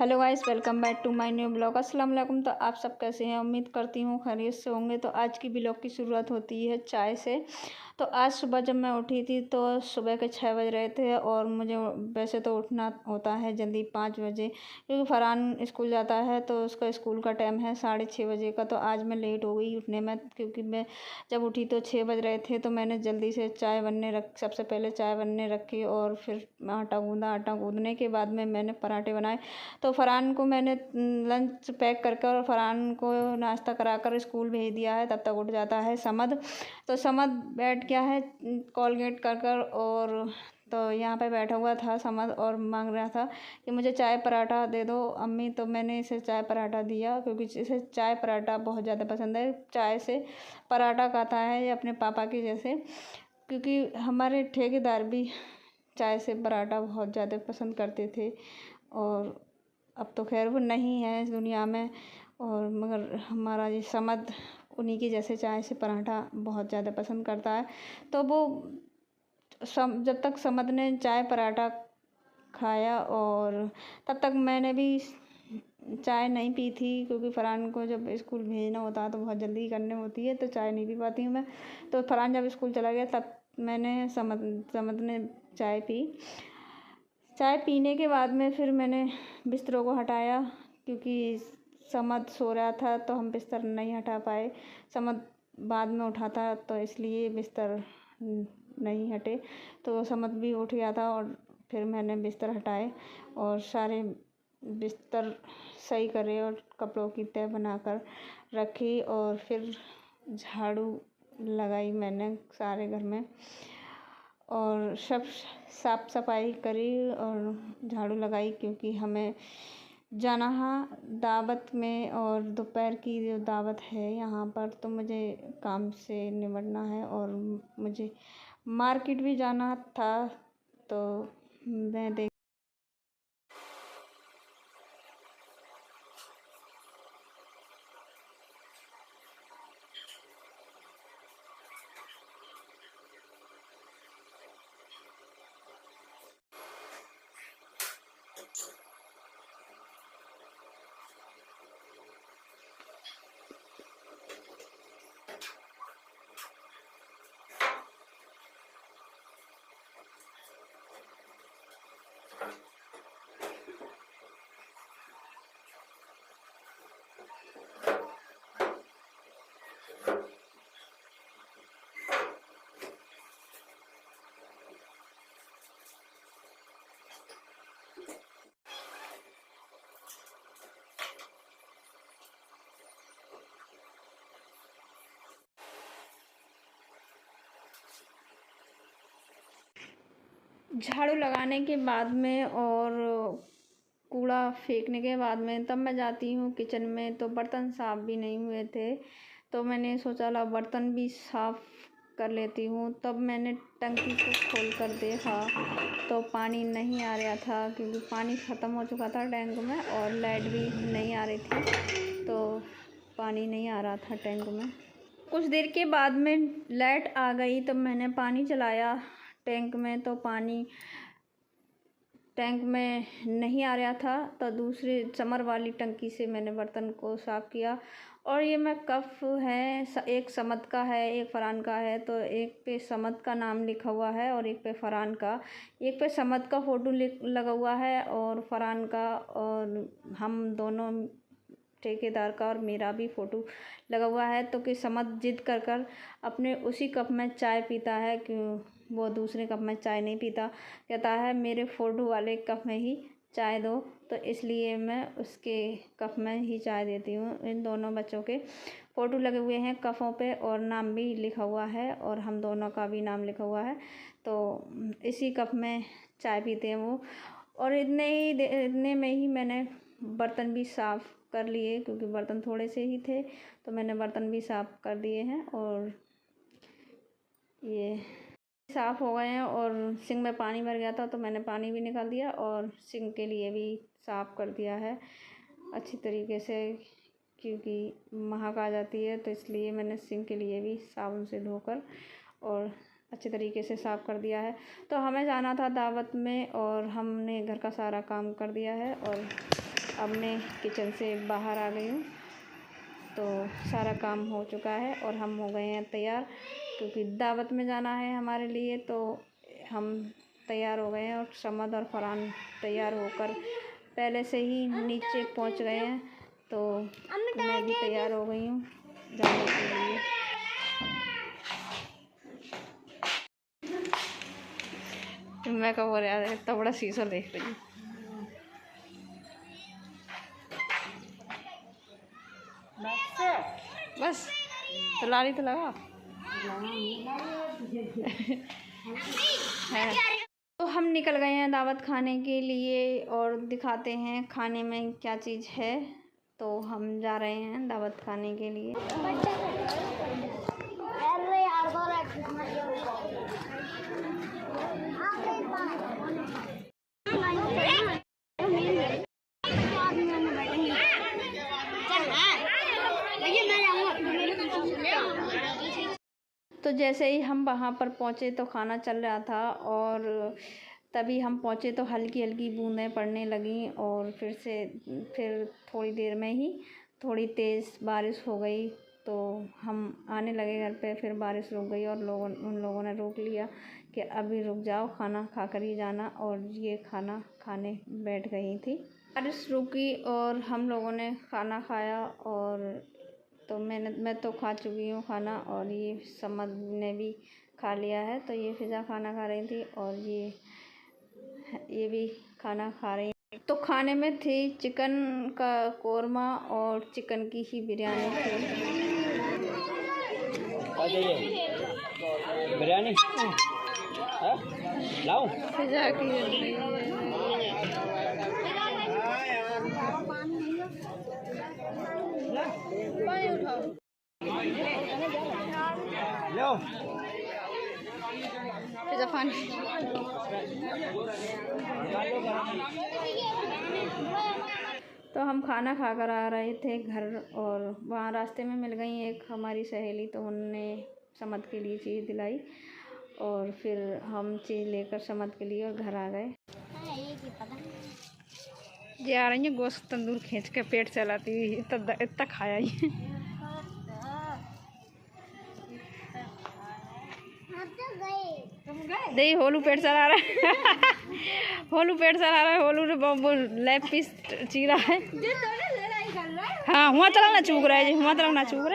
Hello guys, welcome back to my new blog. अस्सलाम वालेकुम। तो आप सब कैसे हैं? उम्मीद करती हूँ खैरियत से होंगे। तो आज की ब्लॉग की शुरुआत होती है चाय से। तो आज सुबह जब मैं उठी थी तो सुबह के 6 बज रहे थे और मुझे वैसे तो उठना होता है जल्दी 5 बजे, क्योंकि फरहान स्कूल जाता है तो उसका स्कूल का टाइम है 6:30 बजे का। तो आज मैं लेट हो गई उठने में, क्योंकि मैं जब उठी तो 6 बज रहे थे। तो मैंने जल्दी से सबसे पहले चाय बनने रखी और फिर आटा गूँधा। आटा गूँधने के बाद में मैंने पराठे बनाए। तो फरहान को मैंने लंच पैक कर कर और फरहान को नाश्ता कराकर स्कूल भेज दिया है। तब तक उठ जाता है समद। तो समद बैठ गया है कोलगेट कर कर, और तो यहाँ पे बैठा हुआ था समद और मांग रहा था कि मुझे चाय पराठा दे दो अम्मी। तो मैंने इसे चाय पराठा दिया, क्योंकि इसे चाय पराठा बहुत ज़्यादा पसंद है। चाय से पराठा खाता है ये अपने पापा के जैसे, क्योंकि हमारे ठेकेदार भी चाय से पराठा बहुत ज़्यादा पसंद करते थे। और अब तो खैर वो नहीं है इस दुनिया में, और मगर हमारा ये समद उन्हीं की जैसे चाय से पराठा बहुत ज़्यादा पसंद करता है। तो वो जब तक समद ने चाय पराठा खाया, और तब तक मैंने भी चाय नहीं पी थी, क्योंकि फरहान को जब स्कूल भेजना होता है तो बहुत जल्दी करनी होती है, तो चाय नहीं पी पाती हूँ मैं। तो फरहान जब स्कूल चला गया तब मैंने समद ने चाय पी। चाय पीने के बाद में फिर मैंने बिस्तरों को हटाया, क्योंकि समद सो रहा था तो हम बिस्तर नहीं हटा पाए। समद बाद में उठा था तो इसलिए बिस्तर नहीं हटे। तो समद भी उठ गया था और फिर मैंने बिस्तर हटाए और सारे बिस्तर सही करे और कपड़ों की तह बनाकर रखी, और फिर झाड़ू लगाई मैंने सारे घर में, और सब साफ सफाई करी और झाड़ू लगाई, क्योंकि हमें जाना है दावत में, और दोपहर की जो दावत है यहाँ पर, तो मुझे काम से निपटना है और मुझे मार्केट भी जाना था। तो मैं झाड़ू लगाने के बाद में और कूड़ा फेंकने के बाद में तब मैं जाती हूँ किचन में। तो बर्तन साफ़ भी नहीं हुए थे, तो मैंने सोचा ला बर्तन भी साफ़ कर लेती हूँ। तब मैंने टंकी को खोल कर देखा तो पानी नहीं आ रहा था, क्योंकि पानी ख़त्म हो चुका था टैंक में, और लाइट भी नहीं आ रही थी, तो पानी नहीं आ रहा था टैंक में। कुछ देर के बाद में लाइट आ गई, तब मैंने पानी चलाया टैंक में, तो पानी टैंक में नहीं आ रहा था। तो दूसरे समर वाली टंकी से मैंने बर्तन को साफ़ किया। और ये मैं कप है, एक समद का है एक फरहान का है। तो एक पे समद का नाम लिखा हुआ है और एक पे फरहान का। एक पे समद का फ़ोटो लगा हुआ है और फरहान का, और हम दोनों ठेकेदार का और मेरा भी फ़ोटो लगा हुआ है। तो कि समद जिद कर कर अपने उसी कप में चाय पीता है, क्यों वो दूसरे कप में चाय नहीं पीता। कहता है मेरे फ़ोटो वाले कप में ही चाय दो, तो इसलिए मैं उसके कप में ही चाय देती हूँ। इन दोनों बच्चों के फ़ोटो लगे हुए हैं कपों पे, और नाम भी लिखा हुआ है, और हम दोनों का भी नाम लिखा हुआ है। तो इसी कप में चाय पीते हैं वो। और इतने में ही मैंने बर्तन भी साफ़ कर लिए, क्योंकि बर्तन थोड़े से ही थे, तो मैंने बर्तन भी साफ़ कर दिए हैं। और ये साफ़ हो गए हैं, और सिंक में पानी भर गया था तो मैंने पानी भी निकाल दिया, और सिंक के लिए भी साफ़ कर दिया है अच्छी तरीके से, क्योंकि महक आ जाती है। तो इसलिए मैंने सिंक के लिए भी साबुन से धोकर और अच्छे तरीके से साफ़ कर दिया है। तो हमें जाना था दावत में, और हमने घर का सारा काम कर दिया है, और अब मैं किचन से बाहर आ गई हूँ। तो सारा काम हो चुका है और हम हो गए हैं तैयार, क्योंकि दावत में जाना है हमारे लिए। तो हम तैयार हो गए हैं और समद और फरहान तैयार होकर पहले से ही नीचे पहुंच गए हैं। तो मैं भी तैयार हो गई हूँ जाने के लिए। मैं कब हो रहा है इतना बड़ा शीशा देख रही हूँ। बस तो लारी तो लगा है। तो हम निकल गए हैं दावत खाने के लिए और दिखाते हैं खाने में क्या चीज़ है। तो हम जा रहे हैं दावत खाने के लिए। तो जैसे ही हम वहाँ पर पहुँचे तो खाना चल रहा था और तभी हम पहुँचे तो हल्की हल्की बूंदें पड़ने लगीं और फिर थोड़ी देर में ही थोड़ी तेज़ बारिश हो गई। तो हम आने लगे घर पे, फिर बारिश रुक गई और उन लोगों ने रोक लिया कि अभी रुक जाओ, खाना खा कर ही जाना। और ये खाना खाने बैठ गई थी। बारिश रुकी और हम लोगों ने खाना खाया और तो मैं तो खा चुकी हूँ खाना और ये समद ने भी खा लिया है। तो ये फिज़ा खाना खा रही थी और ये भी खाना खा रही है। तो खाने में थी चिकन का कोरमा और चिकन की ही बिरयानी थी। बिरयानी लाओ फिज़ा की लो फिज़ा पानी। तो हम खाना खाकर आ रहे थे घर और वहाँ रास्ते में मिल गई एक हमारी सहेली। तो उन्होंने समद के लिए चीज़ दिलाई और फिर हम चीज़ लेकर समद के लिए और घर आ गए। ये आ रही है गोश्त तंदूर खींच के पेट चलाती हुई, इतना खाया ही। नहीं, होलू पेट चला रहा है। होलू पेट चला रहा है। होलू ने लेग पीस चीरा है। हाँ, हुआ चला ना चूक रहा है, हुआ चला ना चूक रहा है।